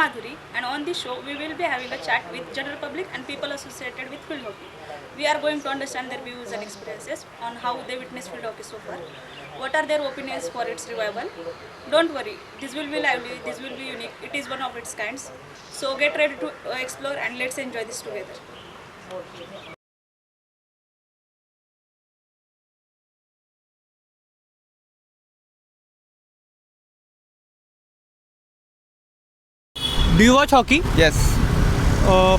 Madhuri, and on this show we will be having a chat with general public and people associated with field hockey. We are going to understand their views and experiences on how they witness field hockey so far. What are their opinions for its revival? Don't worry, this will be lively, this will be unique, it is one of its kinds. So get ready to explore and let's enjoy this together. Do you watch hockey? Yes.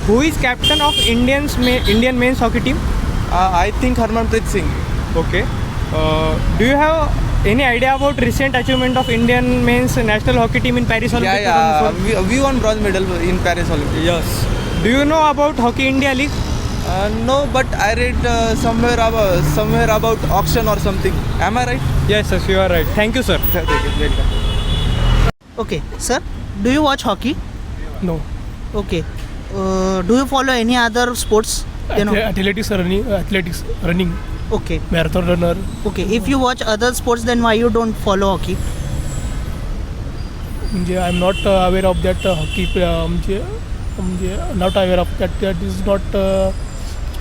Who is captain of Indian men's hockey team? I think Harmanpreet Singh. Okay. Do you have any idea about recent achievement of Indian men's national hockey team in Paris Olympics? Yeah. 2004? We won bronze medal in Paris Olympics. Yes. Do you know about Hockey India League? No, but I read somewhere about auction or something. Am I right? Yes, you are right. Thank you, sir. Welcome. Okay, sir, do you watch hockey? No. Okay. Do you follow any other sports? Athletics running, Okay. marathon runner. Okay. If you watch other sports, then why you don't follow hockey? I'm not aware of that hockey. Not aware of that. That is not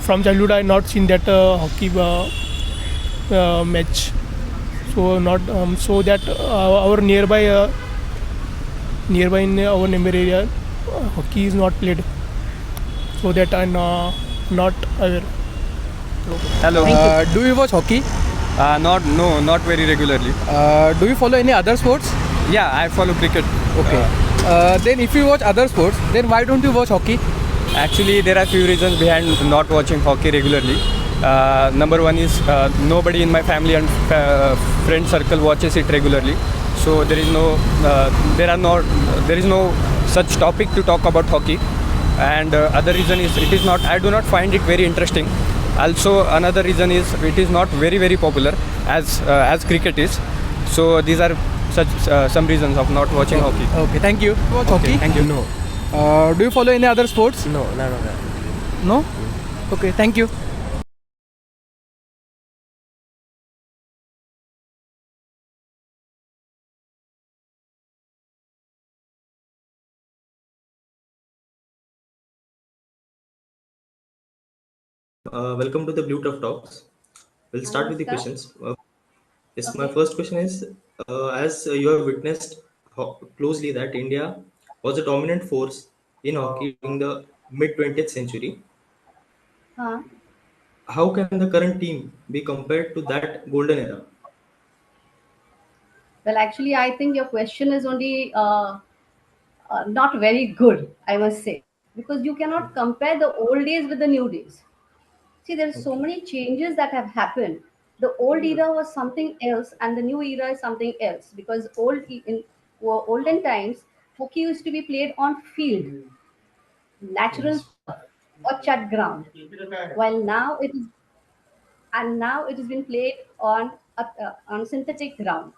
from childhood. I not seen that hockey match. So not so that our nearby in our neighbor area hockey is not played. So that I'm not aware. Hello. Thank Do you watch hockey? Not very regularly. Do you follow any other sports? Yeah, I follow cricket. Okay. Then if you watch other sports, then why don't you watch hockey? Actually, there are few reasons behind not watching hockey regularly. Number one is nobody in my family and friend circle watches it regularly. So there is no such topic to talk about hockey. And other reason is I do not find it very interesting. Also another reason is it is not very popular as cricket is. So these are such some reasons of not watching hockey. Okay, thank you. Watch Okay, hockey? thank you. No. Do you follow any other sports? No, none of that. No? Okay, thank you. Welcome to the Blue Tuff Talks. We'll start with the questions. Yes, my first question is, as you have witnessed closely that India was a dominant force in hockey during the mid 20th century, how can the current team be compared to that golden era? Well, actually, I think your question is only not very good, I must say, because you cannot compare the old days with the new days. See, there are so Okay. many changes that have happened. The old era was something else, and the new era is something else. Because in olden times, hockey used to be played on field, natural Yes. turf, or chat ground, while now it has been played on synthetic ground,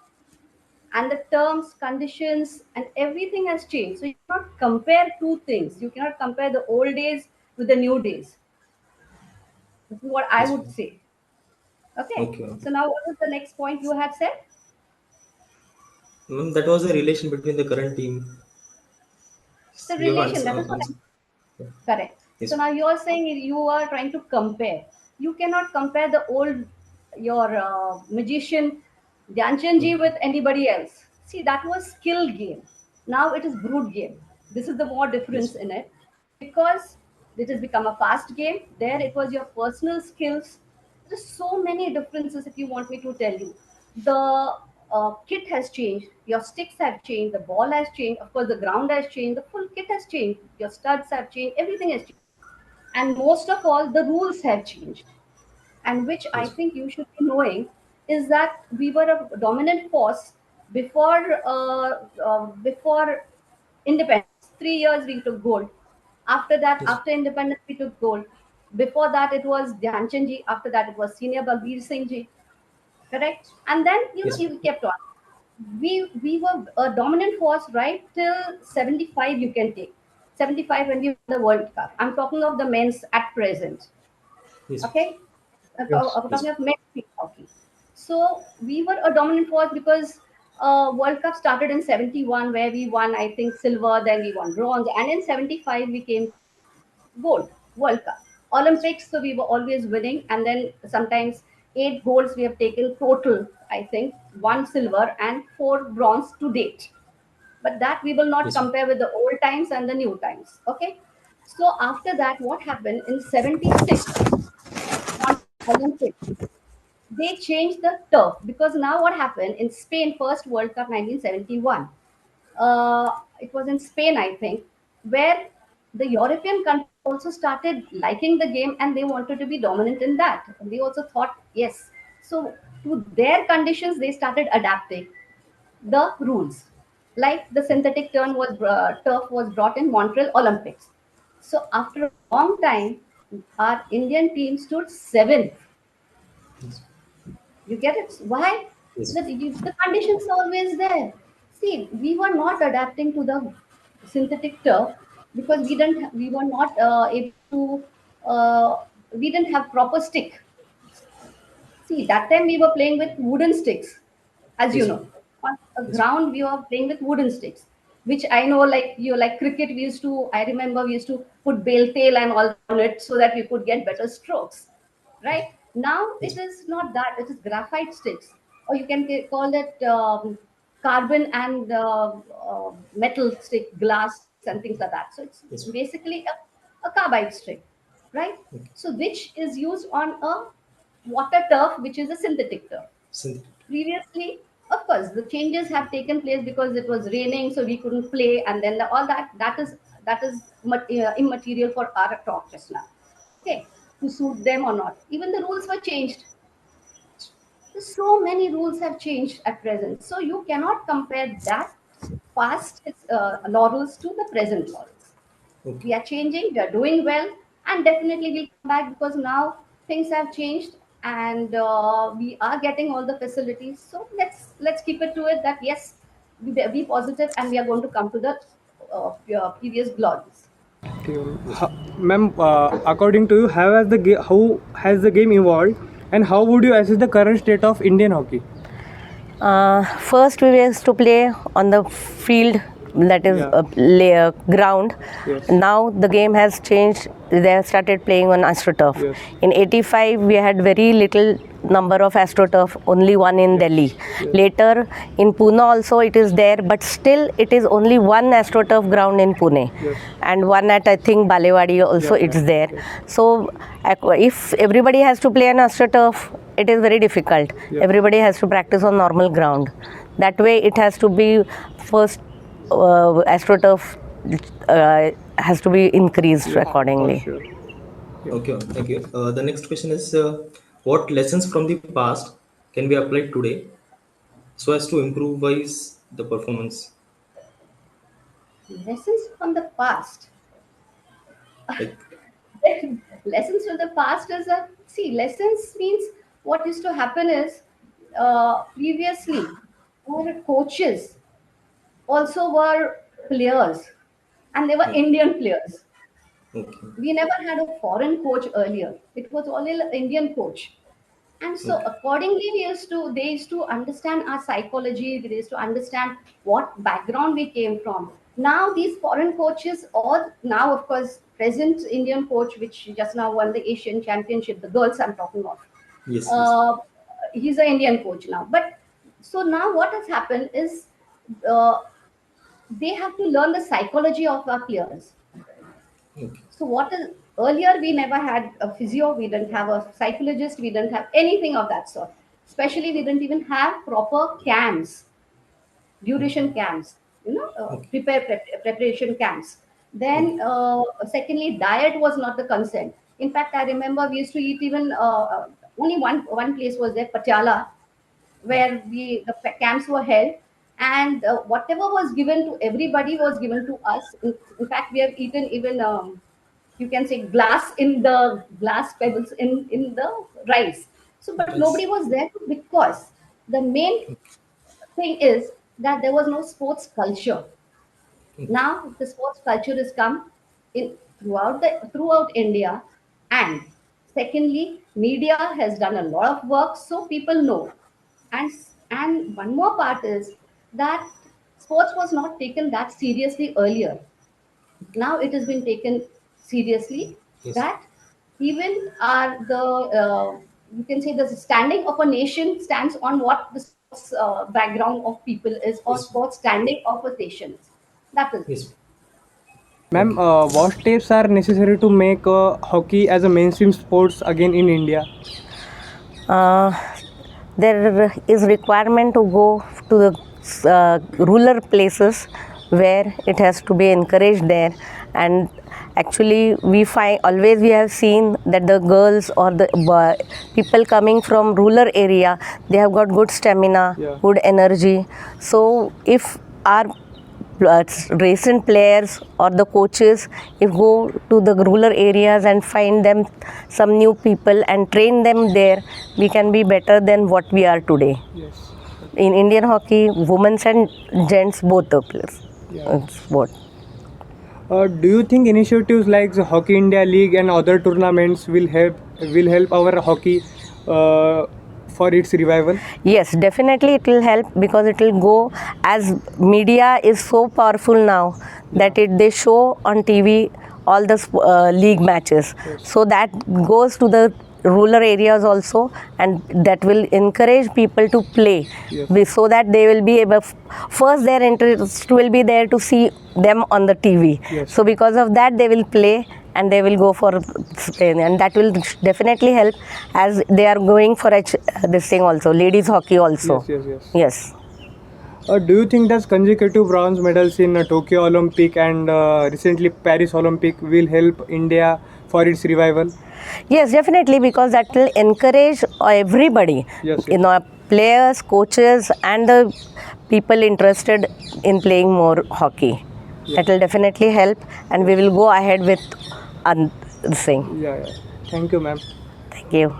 and the terms, conditions, and everything has changed. So you cannot compare two things. You cannot compare the old days with the new days. This is what I Yes, would ma'am. say. Okay. Okay. Okay. So now what is the next point you had said? Ma'am, that was the relation between the current team. The You have relation. That is what answered. Yeah. correct. So Yes. now you are saying you are trying to compare. You cannot compare the old your magician Dhyanchandji ji with anybody else. See, that was skill game. Now it is brute game. This is the more difference Yes. in it, because it has become a fast game. There it was your personal skills. There's so many differences if you want me to tell you. The kit has changed, your sticks have changed, the ball has changed, of course the ground has changed, the full kit has changed, your studs have changed, everything has changed. And most of all, the rules have changed. And which I Yes. think you should be knowing is that we were a dominant force before independence. 3 years we took gold. After that, Yes. after independence, we took gold. Before that, it was Dhyanchandji ji. After that, it was senior Balbir Singh ji. Correct? And then Yes. you kept on. We were a dominant force right till 75. You can take 75 when we won the World Cup. I'm talking of the men's at present. Yes. Okay, Yes. I'm Yes. talking of men's field hockey. So we were a dominant force because World Cup started in 71, where we won, I think, silver, then we won bronze, and in 75 we came gold World Cup. Olympics, so we were always winning, and then sometimes 8 golds we have taken total, I think, 1 silver and 4 bronze to date. But that we will not Yes, ma'am. compare with the old times and the new times. Okay. So after that, what happened in 76 on Olympics? They changed the turf because now what happened in Spain, first World Cup 1971. It was in Spain, I think, where the European countries also started liking the game and they wanted to be dominant in that. They also thought, yes. So to their conditions, they started adapting the rules. Like the synthetic turf was brought in Montreal Olympics. So after a long time, our Indian team stood seventh. You get it? Why? Yes. The conditions are always there. See, we were not adapting to the synthetic turf because we were not able to, we didn't have proper stick. See, that time we were playing with wooden sticks, as you Yes, know. ma'am. On a Yes, ma'am. ground, we were playing with wooden sticks, which I know, like you, like cricket, we used to. I remember we used to put bale tail and all on it so that we could get better strokes. Right now, Yes, it ma'am. is not that. It is graphite sticks, or you can call it carbon and metal stick, glass sticks, and things like that. So it's Yes, ma'am. basically a carbide stick, right? Okay. So which is used on a water turf, which is a synthetic turf. Synthetic. Previously, of course, the changes have taken place because it was raining, so we couldn't play, and then all that is immaterial for our talk just now. Okay, to suit them or not. Even the rules were changed. So many rules have changed at present, so you cannot compare that past laurels to the present laurels. Okay. We are changing, we are doing well, and definitely we'll come back because now things have changed and we are getting all the facilities. So let's keep it to it that yes, be positive and we are going to come to the previous glories. Yes, ma'am. Ma'am, according to you, how has the game evolved, and how would you assess the current state of Indian hockey? First, we used to play on the field, that is ground. Yes. Now the game has changed. They have started playing on AstroTurf. Yes. In '85, we had very little number of AstroTurf, only one in Delhi. Later, in Pune also it is there, but still it is only one AstroTurf ground in Pune, and one at, I think, Balewadi also it's there. So if everybody has to play on AstroTurf, it is very difficult. Everybody has to practice on normal ground. That way, it has to be first AstroTurf has to be increased accordingly. Okay, thank you. The next question is what lessons from the past can be applied today so as to improvise the performance? Lessons from the past. Like, Lessons from the past is a see lessons means what used to happen is previously our coaches also were players and they were Indian players. okay, We never had a foreign coach earlier. It was only an Indian coach. And so okay, accordingly they used to understand our psychology, they used to understand what background we came from. Now these foreign coaches, or now of course present Indian coach which just now won the Asian championship, the girls I'm talking of, yes, yes, uh, he's an Indian coach now. But so now what has happened is uh, they have to learn the psychology of our players. okay, So what is earlier we never had a physio, we didn't have a psychologist, we didn't have anything of that sort. Especially we didn't even have proper camps, duration camps, okay, preparation camps. okay, Then secondly, diet was not the consent. In fact, I remember we used to eat even only one place was there, Patiala, where the camps were held, and whatever was given to everybody was given to us. In fact, we have eaten even you can say glass in the glass pebbles in the rice. So, but yes, nobody was there because the main thing is that there was no sports culture. okay, Now the sports culture has come in throughout India, and secondly, media has done a lot of work, so people know. And one more part is that sports was not taken that seriously earlier. Now it has been taken seriously. Yes. That even you can say the standing of a nation stands on what the sports background of people is, or Yes. sports standing of a nation. That is. Yes. Ma'am, what steps are necessary to make hockey as a mainstream sports again in India? There is requirement to go to the rural places where it has to be encouraged there, and actually we have seen that the girls or the people coming from rural area, they have got good stamina, Yeah. good energy. So if our recent players or the coaches, if go to the rural areas and find them some new people and train them there, we can be better than what we are today. Yes. In Indian hockey, women's and gents both the players. Yeah. It's what. Do you think initiatives like the Hockey India League and other tournaments will help our hockey for its revival? Yes, definitely it will help, because it will go, as media is so powerful now that they show on TV all the league matches. So that goes to the rural areas also, and that will encourage people to play. Yes. So that they will be able, first their interest will be there to see them on the TV. Yes. So because of that they will play and they will go for Spain, and that will definitely help, as they are going for this thing also, ladies hockey also. Yes. Yes. Do you think that consecutive bronze medals in Tokyo Olympic and recently Paris Olympic will help India for its revival? Yes, definitely, because that will encourage everybody, Yes. Players, coaches, and the people interested in playing more hockey. That will definitely help, and we will go ahead with this thing. Yeah. Thank you, ma'am. Thank you.